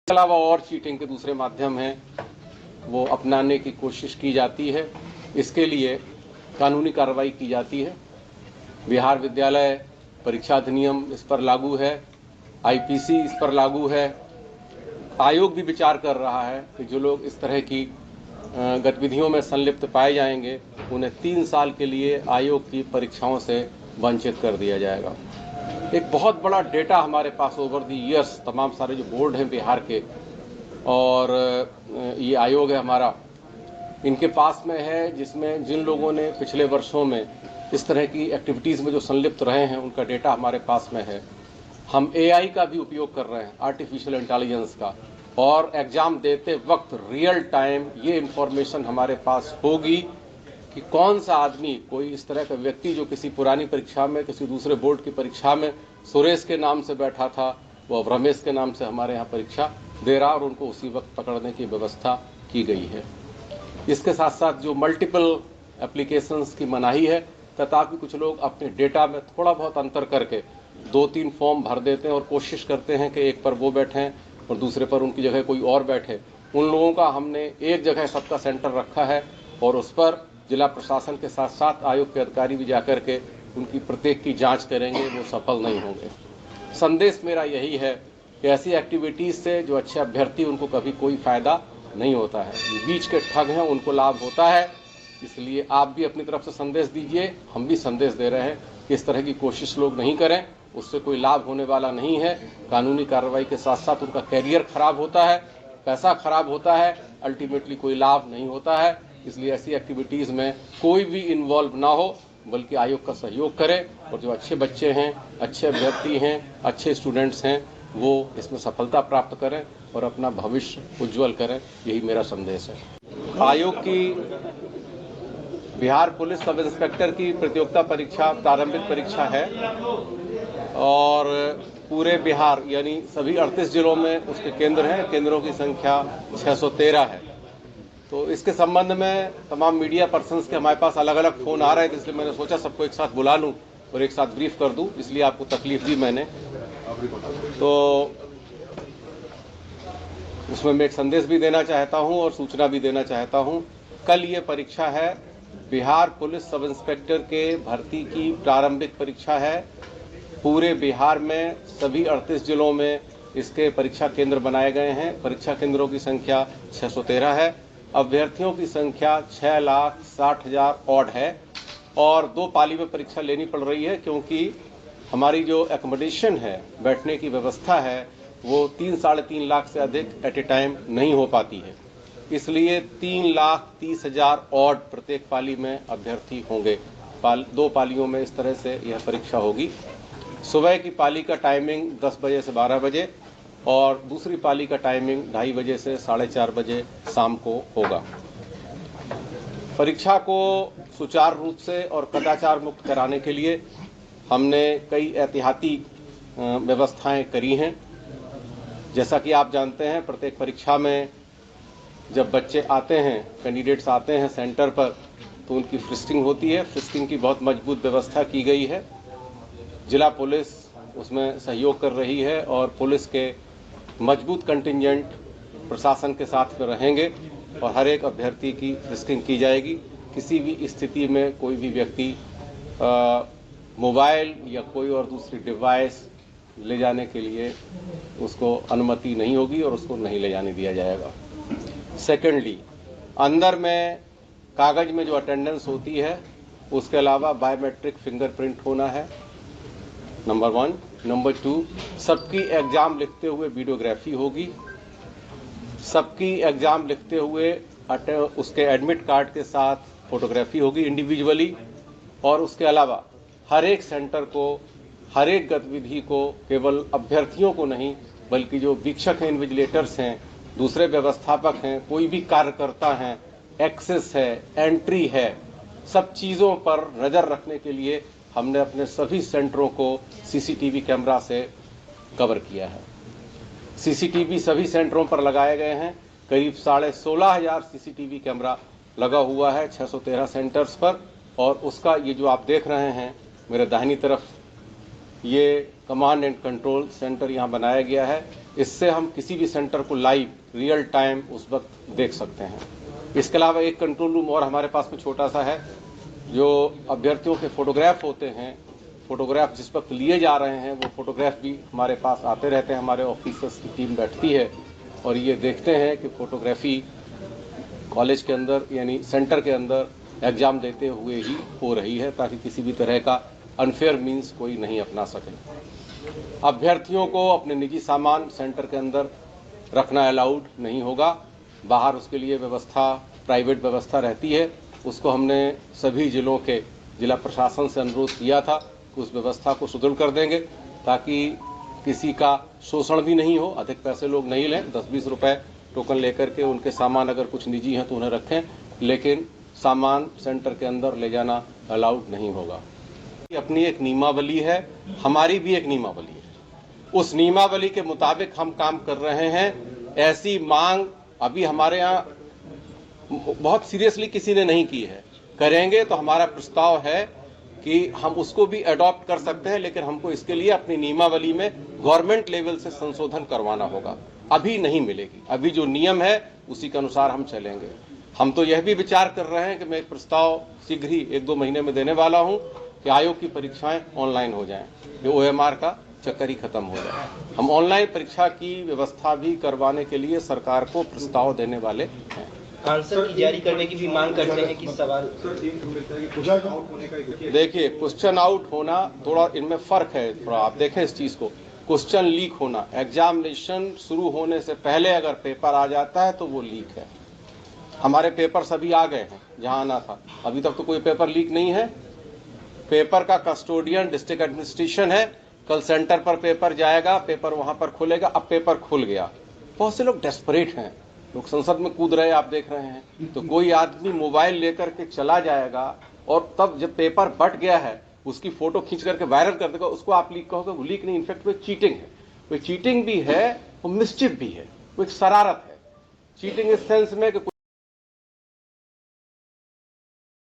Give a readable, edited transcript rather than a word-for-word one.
इसके अलावा और चीटिंग के दूसरे माध्यम हैं वो अपनाने की कोशिश की जाती है। इसके लिए कानूनी कार्रवाई की जाती है। बिहार विद्यालय परीक्षा अधिनियम इस पर लागू है, आईपीसी इस पर लागू है। आयोग भी विचार कर रहा है कि जो लोग इस तरह की गतिविधियों में संलिप्त पाए जाएंगे उन्हें 3 साल के लिए आयोग की परीक्षाओं से वंचित कर दिया जाएगा। एक बहुत बड़ा डेटा हमारे पास ओवर दी ईयर्स तमाम सारे जो बोर्ड हैं बिहार के और ये आयोग है हमारा, इनके पास में है, जिसमें जिन लोगों ने पिछले वर्षों में इस तरह की एक्टिविटीज़ में जो संलिप्त रहे हैं उनका डेटा हमारे पास में है। हम एआई का भी उपयोग कर रहे हैं, आर्टिफिशियल इंटेलिजेंस का, और एग्ज़ाम देते वक्त रियल टाइम ये इन्फॉर्मेशन हमारे पास होगी कि कौन सा आदमी, कोई इस तरह का व्यक्ति जो किसी पुरानी परीक्षा में, किसी दूसरे बोर्ड की परीक्षा में सुरेश के नाम से बैठा था, वो अब रमेश के नाम से हमारे यहाँ परीक्षा दे रहा, और उनको उसी वक्त पकड़ने की व्यवस्था की गई है। इसके साथ साथ जो मल्टीपल एप्लीकेशंस की मनाही है, तथापि कुछ लोग अपने डेटा में थोड़ा बहुत अंतर करके 2-3 फॉर्म भर देते हैं और कोशिश करते हैं कि एक पर वो बैठें और दूसरे पर उनकी जगह कोई और बैठे। उन लोगों का हमने एक जगह सबका सेंटर रखा है और उस पर जिला प्रशासन के साथ साथ आयोग के अधिकारी भी जाकर के उनकी प्रत्येक की जांच करेंगे, वो सफल नहीं होंगे। संदेश मेरा यही है कि ऐसी एक्टिविटीज़ से जो अच्छे अभ्यर्थी उनको कभी कोई फ़ायदा नहीं होता है, बीच के ठग हैं उनको लाभ होता है। इसलिए आप भी अपनी तरफ से संदेश दीजिए, हम भी संदेश दे रहे हैं कि इस तरह की कोशिश लोग नहीं करें, उससे कोई लाभ होने वाला नहीं है। कानूनी कार्रवाई के साथ साथ उनका कैरियर खराब होता है, पैसा खराब होता है, अल्टीमेटली कोई लाभ नहीं होता है। इसलिए ऐसी एक्टिविटीज़ में कोई भी इन्वॉल्व ना हो, बल्कि आयोग का सहयोग करें, और जो अच्छे बच्चे हैं, अच्छे अभ्यर्थी हैं, अच्छे स्टूडेंट्स हैं, वो इसमें सफलता प्राप्त करें और अपना भविष्य उज्जवल करें। यही मेरा संदेश है। आयोग की बिहार पुलिस सब इंस्पेक्टर की प्रतियोगिता परीक्षा प्रारंभिक परीक्षा है और पूरे बिहार यानी सभी 38 जिलों में उसके केंद्र हैं। केंद्रों की संख्या 613 है। तो इसके संबंध में तमाम मीडिया पर्सन्स के हमारे पास अलग अलग फ़ोन आ रहे थे, इसलिए मैंने सोचा सबको एक साथ बुला लूं और एक साथ ब्रीफ कर दूं, इसलिए आपको तकलीफ दी मैंने। तो उसमें मैं एक संदेश भी देना चाहता हूं और सूचना भी देना चाहता हूं। कल ये परीक्षा है, बिहार पुलिस सब इंस्पेक्टर के भर्ती की प्रारंभिक परीक्षा है। पूरे बिहार में सभी 38 जिलों में इसके परीक्षा केंद्र बनाए गए हैं। परीक्षा केंद्रों की संख्या 613 है। अभ्यर्थियों की संख्या 6,60,000 ऑड है और 2 पाली में परीक्षा लेनी पड़ रही है, क्योंकि हमारी जो एकोमोडेशन है, बैठने की व्यवस्था है, वो 3-3.5 लाख से अधिक एट ए टाइम नहीं हो पाती है। इसलिए 3,30,000 ऑड प्रत्येक पाली में अभ्यर्थी होंगे। 2 पालियों में इस तरह से यह परीक्षा होगी। सुबह की पाली का टाइमिंग 10 बजे से 12 बजे और दूसरी पाली का टाइमिंग 2:30 बजे से 4:30 बजे शाम को होगा। परीक्षा को सुचारू रूप से और कदाचार मुक्त कराने के लिए हमने कई एहतियाती व्यवस्थाएं करी हैं। जैसा कि आप जानते हैं, प्रत्येक परीक्षा में जब बच्चे आते हैं, कैंडिडेट्स आते हैं सेंटर पर, तो उनकी फ्रिस्किंग होती है। फ्रिस्किंग की बहुत मजबूत व्यवस्था की गई है। जिला पुलिस उसमें सहयोग कर रही है और पुलिस के मजबूत कंटिंजेंट प्रशासन के साथ में रहेंगे और हर एक अभ्यर्थी की फ्रिस्किंग की जाएगी। किसी भी स्थिति में कोई भी व्यक्ति मोबाइल या कोई और दूसरी डिवाइस ले जाने के लिए उसको अनुमति नहीं होगी और उसको नहीं ले जाने दिया जाएगा। सेकेंडली, अंदर में कागज में जो अटेंडेंस होती है उसके अलावा बायोमेट्रिक फिंगरप्रिंट होना है, नंबर 1। नंबर 2, सबकी एग्ज़ाम लिखते हुए वीडियोग्राफी होगी। सबकी एग्ज़ाम लिखते हुए उसके एडमिट कार्ड के साथ फोटोग्राफी होगी इंडिविजुअली। और उसके अलावा हर एक सेंटर को, हर एक गतिविधि को, केवल अभ्यर्थियों को नहीं बल्कि जो वीक्षक हैं, इन्विजिलेटर्स हैं, दूसरे व्यवस्थापक हैं, कोई भी कार्यकर्ता हैं, एक्सेस है, एंट्री है, सब चीज़ों पर नज़र रखने के लिए हमने अपने सभी सेंटरों को सीसीटीवी कैमरा से कवर किया है। सीसीटीवी सभी सेंटरों पर लगाए गए हैं। करीब 16,500 सीसीटीवी कैमरा लगा हुआ है 613 सेंटर्स पर। और उसका ये जो आप देख रहे हैं मेरे दाहिनी तरफ, ये कमांड एंड कंट्रोल सेंटर यहाँ बनाया गया है। इससे हम किसी भी सेंटर को लाइव रियल टाइम उस वक्त देख सकते हैं। इसके अलावा एक कंट्रोल रूम और हमारे पास में छोटा सा है, जो अभ्यर्थियों के फोटोग्राफ होते हैं, फोटोग्राफ जिस वक्त लिए जा रहे हैं वो फोटोग्राफ भी हमारे पास आते रहते हैं। हमारे ऑफिसर्स की टीम बैठती है और ये देखते हैं कि फोटोग्राफी कॉलेज के अंदर यानी सेंटर के अंदर एग्जाम देते हुए ही हो रही है, ताकि किसी भी तरह का अनफेयर मीन्स कोई नहीं अपना सके। अभ्यर्थियों को अपने निजी सामान सेंटर के अंदर रखना अलाउड नहीं होगा। बाहर उसके लिए व्यवस्था, प्राइवेट व्यवस्था रहती है। उसको हमने सभी जिलों के जिला प्रशासन से अनुरोध किया था कि उस व्यवस्था को सुदृढ़ कर देंगे, ताकि किसी का शोषण भी नहीं हो, अधिक पैसे लोग नहीं लें। 10-20 रुपए टोकन लेकर के उनके सामान अगर कुछ निजी हैं तो उन्हें रखें, लेकिन सामान सेंटर के अंदर ले जाना अलाउड नहीं होगा। अपनी एक नियमावली है, हमारी भी एक नियमावली है। उस नियमावली के मुताबिक हम काम कर रहे हैं। ऐसी मांग अभी हमारे यहाँ बहुत सीरियसली किसी ने नहीं की है। करेंगे तो हमारा प्रस्ताव है कि हम उसको भी अडॉप्ट कर सकते हैं, लेकिन हमको इसके लिए अपनी नियमावली में गवर्नमेंट लेवल से संशोधन करवाना होगा। अभी नहीं मिलेगी, अभी जो नियम है उसी के अनुसार हम चलेंगे। हम तो यह भी विचार कर रहे हैं कि मैं एक प्रस्ताव शीघ्र ही 1-2 महीने में देने वाला हूं कि आयोग की परीक्षाएं ऑनलाइन हो जाएं, ये OMR का चक्कर ही खत्म हो जाए। हम ऑनलाइन परीक्षा की व्यवस्था भी करवाने के लिए सरकार को प्रस्ताव देने वाले हैं। आंसर की जारी करने की भी मांग करते हैं कि सवाल देखिए, क्वेश्चन आउट होना थोड़ा इनमें फर्क है, थोड़ा आप देखें इस चीज को। क्वेश्चन लीक होना, एग्जामिनेशन शुरू होने से पहले अगर पेपर आ जाता है तो वो लीक है। हमारे पेपर सभी आ गए हैं जहां आना था, अभी तक तो कोई पेपर लीक नहीं है। पेपर का कस्टोडियन डिस्ट्रिक्ट एडमिनिस्ट्रेशन है। कल सेंटर पर पेपर जाएगा, पेपर वहां पर खुलेगा। अब पेपर खुल गया, बहुत से लोग डेस्परेट हैं, लोग संसद में कूद रहे, आप देख रहे हैं। तो कोई आदमी मोबाइल लेकर के चला जाएगा और तब जब पेपर बट गया है उसकी फोटो खींच करके वायरल कर देगा, उसको आप लीक कहोगे। वो लीक नहीं, इनफेक्ट वो चीटिंग है। वो चीटिंग भी है, वो मिस्चिफ भी है, वो एक शरारत है। चीटिंग इस सेंस में कि